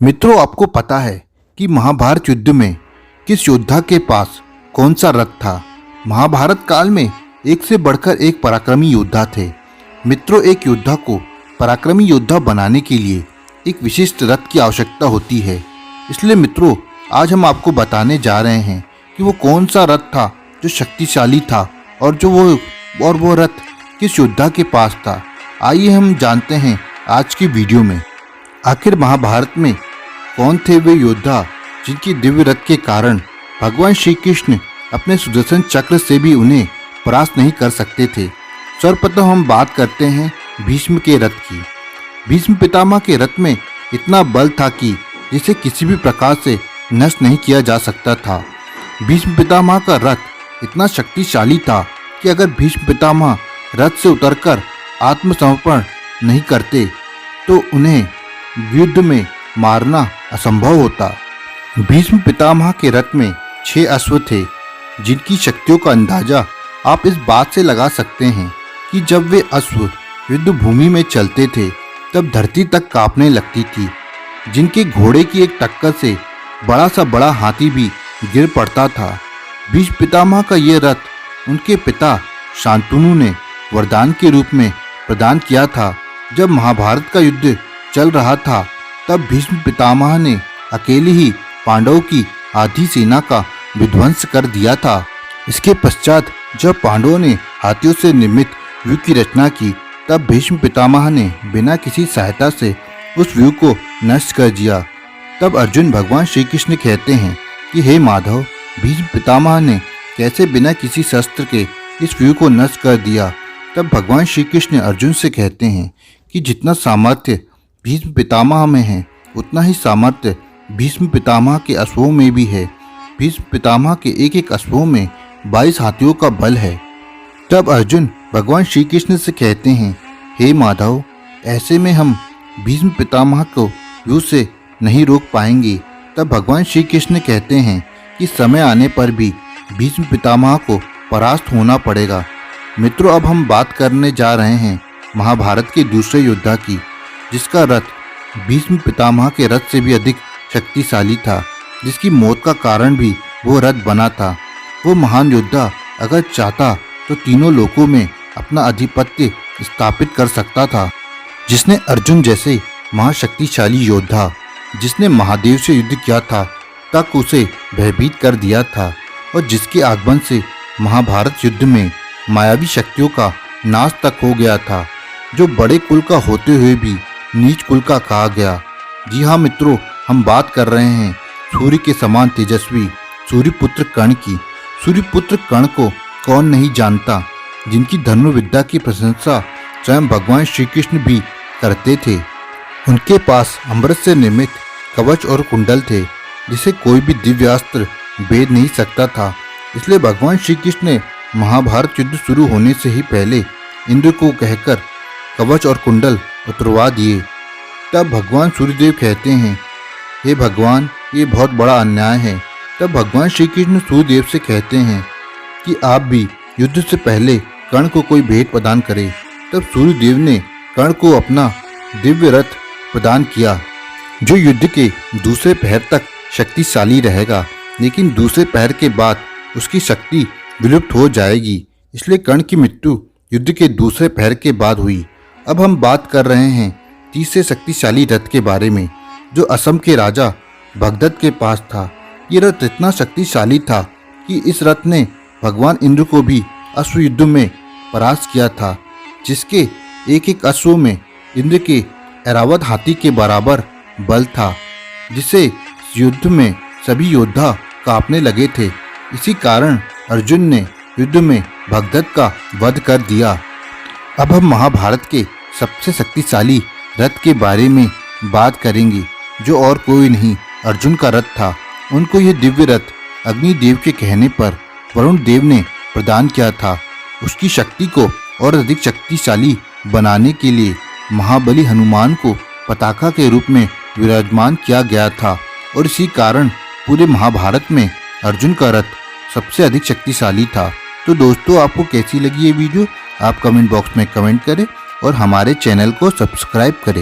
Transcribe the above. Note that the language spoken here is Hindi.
मित्रों, आपको पता है कि महाभारत युद्ध में किस योद्धा के पास कौन सा रथ था। महाभारत काल में एक से बढ़कर एक पराक्रमी योद्धा थे। मित्रों, एक योद्धा को पराक्रमी योद्धा बनाने के लिए एक विशिष्ट रथ की आवश्यकता होती है। इसलिए मित्रों, आज हम आपको बताने जा रहे हैं कि वो कौन सा रथ था जो शक्तिशाली था और वो रथ किस योद्धा के पास था। आइए हम जानते हैं आज की वीडियो में। आखिर महाभारत में कौन थे वे योद्धा जिनकी दिव्य रथ के कारण भगवान श्री कृष्ण अपने सुदर्शन चक्र से भी उन्हें परास्त नहीं कर सकते थे। सर्वप्रथम हम बात करते हैं भीष्म के रथ की। भीष्म पितामह के रथ में इतना बल था कि जिसे किसी भी प्रकार से नष्ट नहीं किया जा सकता था। भीष्म पितामह का रथ इतना शक्तिशाली था कि अगर भीष्म पितामह रथ से उतरकर आत्मसमर्पण नहीं करते तो उन्हें युद्ध में मारना असंभव होता। भीष्म पितामह के रथ में 6 अश्व थे, जिनकी शक्तियों का अंदाजा आप इस बात से लगा सकते हैं कि जब वे अश्व युद्ध भूमि में चलते थे तब धरती तक कांपने लगती थी। जिनके घोड़े की एक टक्कर से बड़ा हाथी भी गिर पड़ता था। भीष्म पितामह का ये रथ उनके पिता शांतनु ने वरदान के रूप में प्रदान किया था। जब महाभारत का युद्ध चल रहा था तब भीष्म पितामह ने अकेले ही पांडवों की आधी सेना का विध्वंस कर दिया था। इसके पश्चात जब पांडवों ने हाथियों से निर्मित व्यूह की रचना की तब भीष्म पितामह ने बिना किसी सहायता से उस व्यूह को नष्ट कर दिया। तब अर्जुन भगवान श्री कृष्ण कहते हैं कि हे माधव, भीष्म पितामह ने कैसे बिना किसी शस्त्र के इस व्यूह को नष्ट कर दिया। तब भगवान श्री कृष्ण अर्जुन से कहते हैं कि जितना सामर्थ्य भीष्म पितामह में है उतना ही सामर्थ्य भीष्म पितामह के अश्वों में भी है। भीष्म पितामह के एक एक अश्वों में 22 हाथियों का बल है। तब अर्जुन भगवान श्री कृष्ण से कहते हैं, हे माधव, ऐसे में हम भीष्म पितामह को युद्ध से नहीं रोक पाएंगे। तब भगवान श्री कृष्ण कहते हैं कि समय आने पर भी भीष्म पितामह को परास्त होना पड़ेगा। मित्रों, अब हम बात करने जा रहे हैं महाभारत के दूसरे योद्धा की, जिसका रथ भीष्म पितामह के रथ से भी अधिक शक्तिशाली था, जिसकी मौत का कारण भी वो रथ बना था। वो महान योद्धा अगर चाहता तो तीनों लोकों में अपना आधिपत्य स्थापित कर सकता था। जिसने अर्जुन जैसे महाशक्तिशाली योद्धा जिसने महादेव से युद्ध किया था तक उसे भयभीत कर दिया था, और जिसके आगमन से महाभारत युद्ध में मायावी शक्तियों का नाश तक हो गया था, जो बड़े कुल का होते हुए भी नीच कुल का कहा गया। जी हाँ मित्रों, हम बात कर रहे हैं सूर्य के समान तेजस्वी सूर्यपुत्र कर्ण की। सूर्यपुत्र कर्ण को कौन नहीं जानता, जिनकी धनुर्विद्या की प्रशंसा स्वयं भगवान श्री कृष्ण भी करते थे। उनके पास अमृत से निर्मित कवच और कुंडल थे, जिसे कोई भी दिव्यास्त्र भेद नहीं सकता था। इसलिए भगवान श्री कृष्ण ने महाभारत युद्ध शुरू होने से ही पहले इंद्र को कहकर कवच और कुंडल उतरवा दिए। तब भगवान सूर्यदेव कहते हैं, हे भगवान, ये बहुत बड़ा अन्याय है। तब भगवान श्री कृष्ण सूर्यदेव से कहते हैं कि आप भी युद्ध से पहले कर्ण को कोई भेंट प्रदान करें। तब सूर्यदेव ने कर्ण को अपना दिव्य रथ प्रदान किया, जो युद्ध के दूसरे पहर तक शक्तिशाली रहेगा, लेकिन दूसरे पहर के बाद उसकी शक्ति विलुप्त हो जाएगी। इसलिए कर्ण की मृत्यु युद्ध के दूसरे पहर के बाद हुई। अब हम बात कर रहे हैं तीसरे शक्तिशाली रथ के बारे में, जो असम के राजा भगदत्त के पास था। ये रथ इतना शक्तिशाली था कि इस रथ ने भगवान इंद्र को भी अश्व युद्ध में परास्त किया था, जिसके एक एक अश्व में इंद्र के ऐरावत हाथी के बराबर बल था, जिसे युद्ध में सभी योद्धा कांपने लगे थे। इसी कारण अर्जुन ने युद्ध में भगदत्त का वध कर दिया। अब हम महाभारत के सबसे शक्तिशाली रथ के बारे में बात करेंगे, जो और कोई नहीं अर्जुन का रथ था। उनको यह दिव्य रथ अग्निदेव के कहने पर वरुण देव ने प्रदान किया था। उसकी शक्ति को और अधिक शक्तिशाली बनाने के लिए महाबली हनुमान को पताका के रूप में विराजमान किया गया था, और इसी कारण पूरे महाभारत में अर्जुन का रथ सबसे अधिक शक्तिशाली था। तो दोस्तों, आपको कैसी लगी ये वीडियो आप कमेंट बॉक्स में कमेंट करें और हमारे चैनल को सब्सक्राइब करें।